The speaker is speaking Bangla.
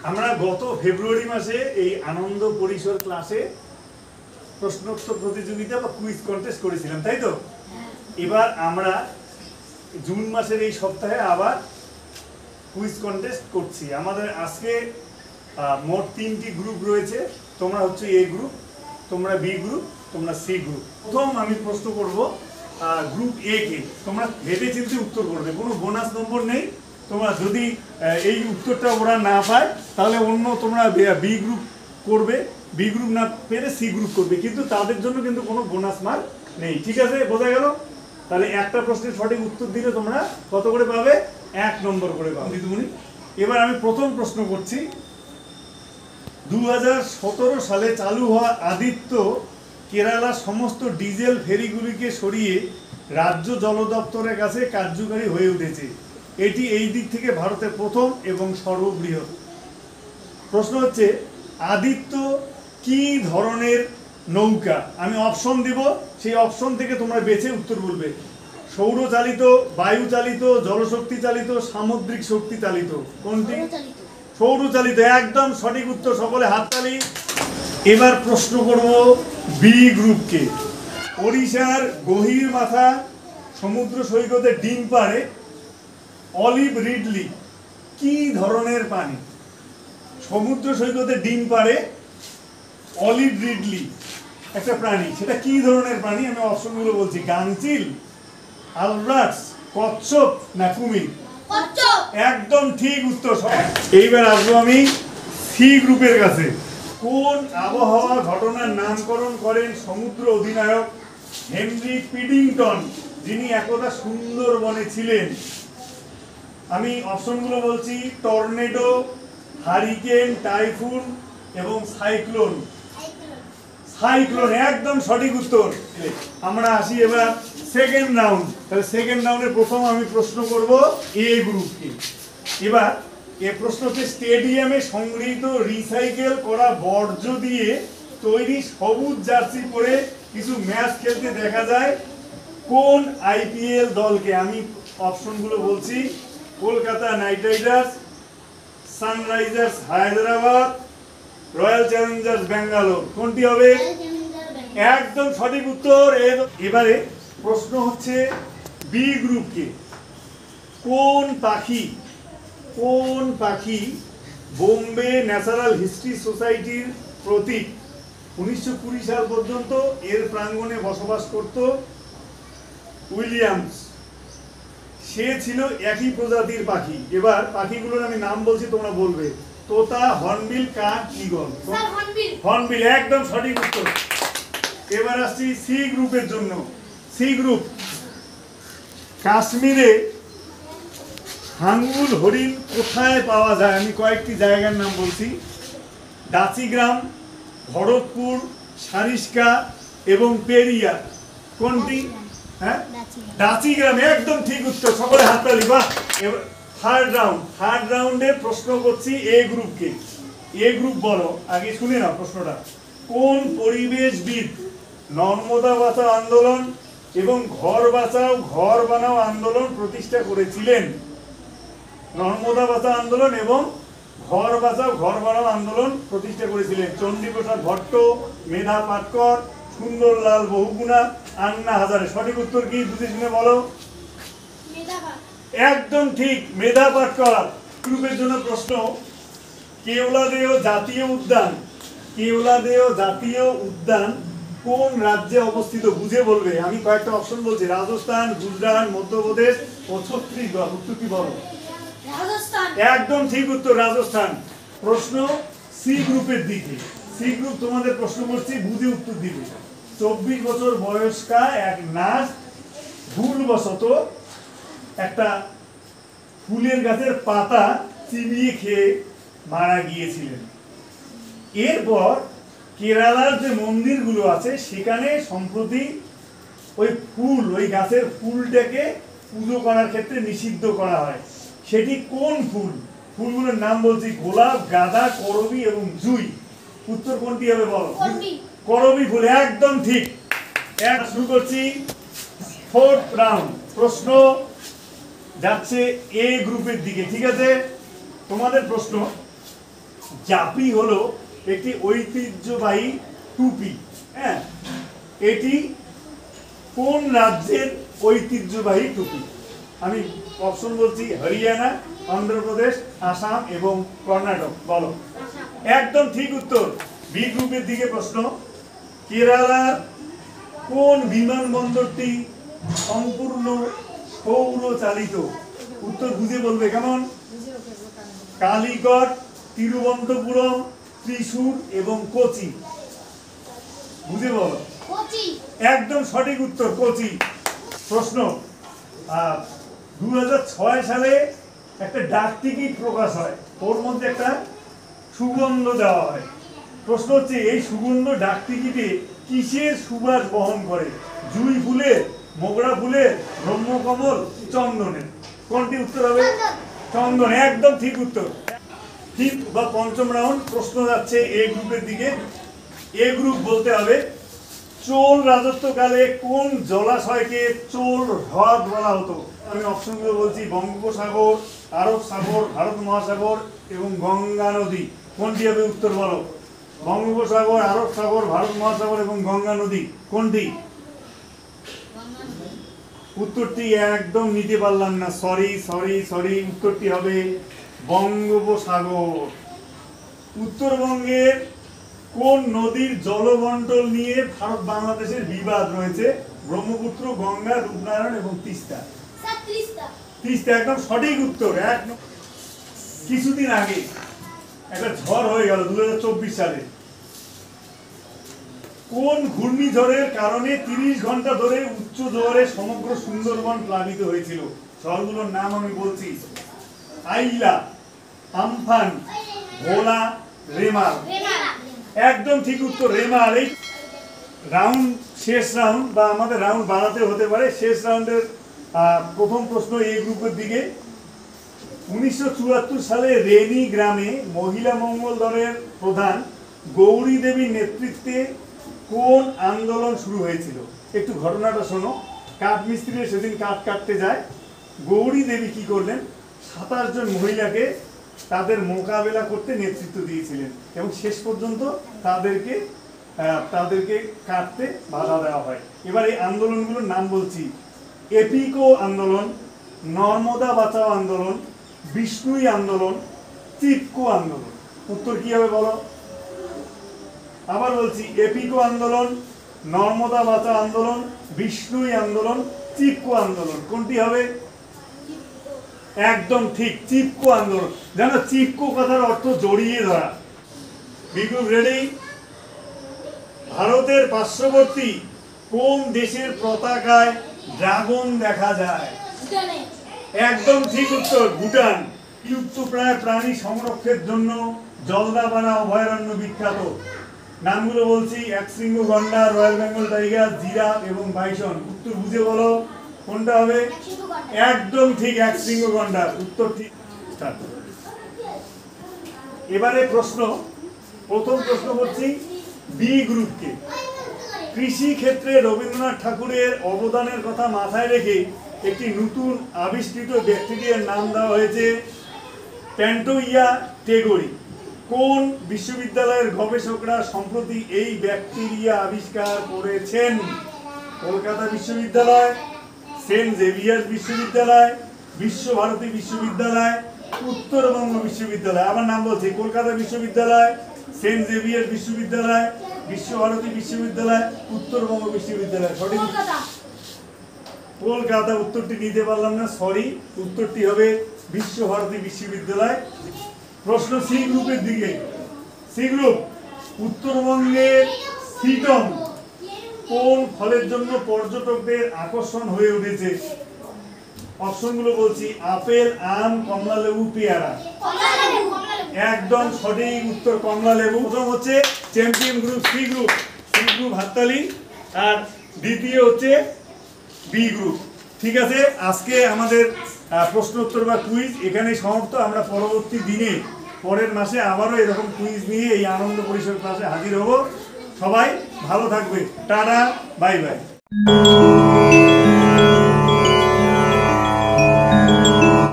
আমরা গত ফেব্রুয়ারি মাসে এই আনন্দ পরিসর ক্লাসে প্রশ্নোত্তর প্রতিযোগিতা বা কুইজ কন্টেস্ট করেছিলাম, তাই তো? এবার আমরা জুন মাসের এই সপ্তাহে আবার কুইজ কন্টেস্ট করছি। আমাদের আজকে মোট 3টি গ্রুপ রয়েছে। তোমরা হচ্ছে এ গ্রুপ, তোমরা বি গ্রুপ, তোমরা সি গ্রুপ। প্রথম আমি প্রশ্ন করব গ্রুপ এ কে। তোমরা ভেবে চিন্তে উত্তর করবে, কোনো বোনাস নম্বর নেই। তোমরা যদি এই উত্তরটা ওরা না পায় তাহলে অন্য তোমরা বি গ্রুপ করবে, বি গ্রুপ না পেলে সি গ্রুপ করবে, কিন্তু তাদের জন্য কিন্তু কোনো বোনাস মার্ক নেই। ঠিক আছে, বোঝা গেল? তাহলে একটা প্রশ্নের সঠিক উত্তর দিলে তোমরা কত করে পাবে? 1 নম্বর করে পাবে। দিদিমণি, এবার আমি প্রথম প্রশ্ন করছি। 2017 সালে চালু হওয়া আদিত্য কেরালার সমস্ত ডিজেল ফেরিগুলিকে সরিয়ে রাজ্য জল দপ্তরের কাছে কার্যকারী হয়ে উঠেছে। এটি এই দিক থেকে ভারতের প্রথম এবং সর্ববৃহৎ। প্রশ্ন হচ্ছে, আদিত্য কি ধরনের নৌকা? আমি অপশন দিব, সেই অপশন থেকে তোমরা বেছে উত্তর বলবে। সৌরচালিত, বায়ু চালিত, জলশক্তি চালিত, সামুদ্রিক শক্তি চালিত। কোনটি? সৌরচালিত। একদম সঠিক উত্তর, সকলে হাততালি। এবার প্রশ্ন করব বি গ্রুপকে। ওড়িশার গহীর মাথা সমুদ্র সৈকতে ডিম পাড়ে অলিভ রিডলি কি ধরনের পানি? সমুদ্র সৈকতে ডিম পাড়ে অলিভ রিডলি একটা প্রাণী, সেটা কি ধরনের প্রাণী? আমি অপশনগুলো বলছি। গাংচিল, আলব্রাক্স, কচ্ছপ না কুমির? একদম ঠিক উত্তর। এইবার আসবো আমি সি গ্রুপের কাছে। কোন আবহাওয়া ঘটনার নামকরণ করেন সমুদ্র অধিনায়ক হেনরি পিডিংটন, যিনি একদা সুন্দরবনে ছিলেন? আমি অপশনগুলো বলছি। টর্নেডো, হারিকেন, টাইফুন এবং সাইক্লোন। সাইক্লোন একদম সঠিক উত্তর। আমরা আসি এবার সেকেন্ড রাউন্ড। তাহলে সেকেন্ড রাউন্ডের প্রথম আমি প্রশ্ন করব এ গ্রুপকে। এবার এ প্রশ্নকে স্টেডিয়ামে সংগৃহীত রিসাইকেল করা বর্জ্য দিয়ে তৈরি সবুজ জার্সি পরে কিছু ম্যাচ খেলতে দেখা যায় কোন আইপিএল দলকে? আমি অপশনগুলো বলছি। Kolkata night Riders, Sunrisers Hyderabad, royal Challengers Bangalore. কোনটি হবে? একদম সঠিক উত্তর। এবারে প্রশ্ন হচ্ছে বি গ্রুপকে। কোন পাখি বোম্বে ন্যাচারাল হিস্ট্রি সোসাইটির প্রতীক? 1920 সাল পর্যন্ত এর প্রাঙ্গণে বসবাস করত উইলিয়ামস। সে ছিল একই প্রজাতির পাখি। এবার পাখিগুলোর আমি নাম বলছি, তোমরা বলবে। তোতা, হর্নবিল, কাক, ঈগল। হর্নবিল একদম সঠিক উত্তর। এবার আসছি সি গ্রুপের জন্য। C group. কাশ্মীরে হাঙ্গুল হরিণ কোথায় পাওয়া যায়? আমি কয়েকটি জায়গার নাম বলছি। দাচিগ্রাম, ভরতপুর, সারিস্কা এবং পেরিয়া। কোনটি? হ্যাঁ, দাচিগ্রাম একদম ঠিক উত্তর, সকলে হাততালি। বাহ। এবার থার্ড রাউন্ডে প্রশ্ন করছি এ গ্রুপকে। এ গ্রুপ বলো, আগে শুনে নাও প্রশ্নটা। কোন পরিবেশবিদ নর্মদা বাঁচাও আন্দোলন এবং ঘর বাঁচাও ঘর বানাও আন্দোলন প্রতিষ্ঠা করেছিলেন? নর্মদা বাঁচাও আন্দোলন এবং ঘর বাঁচাও ঘর বানাও আন্দোলন প্রতিষ্ঠা করেছিলেন চণ্ডীপ্রসাদ ভট্ট, মেধা পাটকর, সুন্দরলাল বহুগুণা, আন্না হাজারে। সঠিক উত্তর কি? বুঝে শুনে বলো। একদম ঠিক, মেধা পাটকর। গ্রুপের জন্য প্রশ্ন। কেওলাদেও জাতীয় উদ্যান কোন রাজ্যে অবস্থিত? বুঝে বলবে। আমি কয়েকটা অপশন বলছি। রাজস্থান, গুজরাট, মধ্যপ্রদেশ ও ছত্তিশগড়। উত্তর কি বলো? একদম ঠিক উত্তর, রাজস্থান। প্রশ্ন সি গ্রুপের দিকে। সি গ্রুপ তোমাদের প্রশ্ন করছি, বুঝে উত্তর দিবে। 24 বছর বয়স্কা এক নার্স ভুলবশত একটা ফুলের গাছের পাতা চিবিয়ে খেয়ে মারা গিয়েছিলেন। এরপর কেরালার যে মন্দিরগুলো আছে সেখানে সম্প্রতি ওই গাছের ফুলটাকে পুজো করার ক্ষেত্রে নিষিদ্ধ করা হয়। সেটি কোন ফুল? ফুলগুলোর নাম বলছি। গোলাপ, গাঁদা, করবী এবং জুই। উত্তর কোনটি হবে বলো? করবী ফুল একদম ঠিক। শুরু করছি ফোর্থ রাউন্ড। প্রশ্ন যাচ্ছে এ গ্রুপের দিকে। ঠিক আছে, তোমাদের প্রশ্ন। জাপি হলো একটি ঐতিহ্যবাহী টুপি। হ্যাঁ, এটি কোন রাজ্যের ঐতিহ্যবাহী টুপি? আমি অপশন বলছি, হরিয়ানা, অন্ধ্রপ্রদেশ, আসাম এবং কর্ণাটক। বলো। একদম ঠিক উত্তর। বি গ্রুপের দিকে প্রশ্ন, কেরালার কোন বিমানবন্দরটি সম্পূর্ণ সৌর চালিত? উত্তর বুঝে বলবে, কেমন? কালিকট, তিরুবনন্তপুরম, ত্রিশূর এবং কোচি। বুঝে বলো। একদম সঠিক উত্তর, কোচি। প্রশ্ন, 2006 সালে একটা ডাক টিকিট প্রকাশ হয়, ওর মধ্যে একটা সুগন্ধ দেওয়া হয়। প্রশ্ন হচ্ছে, এই সুগন্ধ ডাক টিকিটে কিসের সুবাস বহন করে? জুঁই ফুলের, মোগরা ফুলের, ব্রহ্মকমল, চন্দনের? কোনটি উত্তর হবে? চন্দন। একদম ঠিক উত্তর। ফিফথ বা পঞ্চম রাউন্ড প্রশ্ন যাচ্ছে এ গ্রুপের দিকে। এ গ্রুপ বলতে হবে, চোল রাজত্বকালে কোন জলাশয়কে চোল হ্রদ বলা হতো? আমি অপশনগুলো বলছি, বঙ্গোপসাগর, আরব সাগর, ভারত মহাসাগর এবং গঙ্গা নদী। কোনটি হবে উত্তর? বলো। বঙ্গোপসাগর, আরব সাগর, ভারত মহাসাগর এবং গঙ্গা নদী, কোনটি? উত্তরটি একদম নিতে পারলাম না, সরি। উত্তরটি হবে বঙ্গোপসাগর। উত্তরবঙ্গের কোন নদীর জলবন্টন নিয়ে ভারত বাংলাদেশের বিবাদ রয়েছে? ব্রহ্মপুত্র, গঙ্গা, রূপনারায়ণ এবং তিস্তা। তিস্তা একদম সঠিক উত্তর। কিছুদিন আগে একটা ঝড় হয়ে গেল 2024 সালে। কোন ঘূর্ণিঝড়ের কারণে 30 ঘন্টা ধরে উচ্চ জোয়ারে সমগ্র সুন্দরবন প্লাবিত হয়েছিল? ঝড়গুলোর নাম আমি বলছি, আইলা, আমফান, ভোলা, রেমাল। একদম ঠিক উত্তর, রেমাল। এই রাউন্ড, শেষ রাউন্ড বা আমাদের রাউন্ড বাড়াতে হতে পারে। শেষ রাউন্ডের প্রথম প্রশ্ন এই গ্রুপের দিকে। 1974 সালে রেনি গ্রামে মহিলা মঙ্গল দলের প্রধান গৌরী দেবীর নেতৃত্বে কোন আন্দোলন শুরু হয়েছিল? একটু ঘটনাটা শোনো। কাঠ মিস্ত্রি সেদিন কাঠ কাটতে যায়, গৌরী দেবী কি করলেন? 27 জন মহিলাকে তাদের মোকাবেলা করতে নেতৃত্ব দিয়েছিলেন এবং শেষ পর্যন্ত তাদেরকে কাটতে বাধা দেওয়া হয়। এবার এই আন্দোলনগুলোর নাম বলছি, এপিকো আন্দোলন, নর্মদা বাঁচাও আন্দোলন, বিষ্ণুই আন্দোলন, চিপকো আন্দোলন। উত্তর কি হবে বলো? আবার বলছি, এপিকো আন্দোলন, নর্মদা বাঁচাও আন্দোলন, বিষ্ণুই আন্দোলন, চিপকো আন্দোলন। কোনটি হবে? একদম ঠিক, চিপকো আন্দোলন। জানো, চিপকো কথার অর্থ জড়িয়ে ধরা। বিগ্রুপ রেডি? ভারতের পার্শ্ববর্তী কোন দেশের পতাকায় ড্রাগন দেখা যায়? একদম ঠিক উত্তর, ভুটান। বিলুপ্তপ্রায় প্রাণী সংরক্ষণের জন্য জলদাপাড়া অভয়ারণ্য বিখ্যাত। নামগুলো বলছি, একশৃঙ্গ গন্ডার, রয়্যাল বেঙ্গল টাইগার, জিরাফ এবং বাইসন। উত্তর বুঝে বলো, কোনটা হবে? একদম ঠিক, একশৃঙ্গ গন্ডার। উত্তর ঠিক। এবারে প্রশ্ন, প্রথম প্রশ্ন করছি বি গ্রুপকে। কৃষি ক্ষেত্রে রবীন্দ্রনাথ ঠাকুরের অবদানের কথা মাথায় রেখে একটি নতুন আবিষ্কৃত ব্যাকটেরিয়ার নাম দেওয়া হয়েছে প্যান্টোইয়া টেগোরি। কোন বিশ্ববিদ্যালয়ের গবেষকরা সম্প্রতি এই ব্যাকটেরিয়া আবিষ্কার করেছেন? কলকাতা বিশ্ববিদ্যালয়, সেন্ট জেভিয়ার্স বিশ্ববিদ্যালয়, বিশ্বভারতী বিশ্ববিদ্যালয়, উত্তরবঙ্গ বিশ্ববিদ্যালয়। আবার নাম বলছি, কলকাতা বিশ্ববিদ্যালয়, সেন্ট জেভিয়ার্স বিশ্ববিদ্যালয়, বিশ্বভারতী বিশ্ববিদ্যালয়, উত্তরবঙ্গ বিশ্ববিদ্যালয়। সঠিক কলকাতা। উত্তরটি নিতে পারলাম না, সরি। উত্তরটি হবে বিশ্বভারতী বিশ্ববিদ্যালয়। প্রশ্ন সি গ্রুপের দিকে। সি গ্রুপ, উত্তরবঙ্গের সিটং কোন ফলের জন্য পর্যটকদের আকর্ষণ হয়ে উঠেছে? অপশনগুলো বলছি, আপেল, আম, কমলা লেবু, পেয়ারা। একদম সঠিক উত্তর, কমলা লেবু। প্রথম হচ্ছে champion group C group. C group হাততালি। আর দ্বিতীয় হচ্ছে বি গ্রুপ। ঠিক আছে, আজকে আমাদের প্রশ্ন উত্তর বা কুইজ এখানেই সমাপ্ত। আমরা পরবর্তী দিনে, পরের মাসে আবারও এরকম কুইজ নিয়ে এই আনন্দ পরিসর ক্লাসে হাজির হব। সবাই ভালো থাকবে। Tata, bye bye.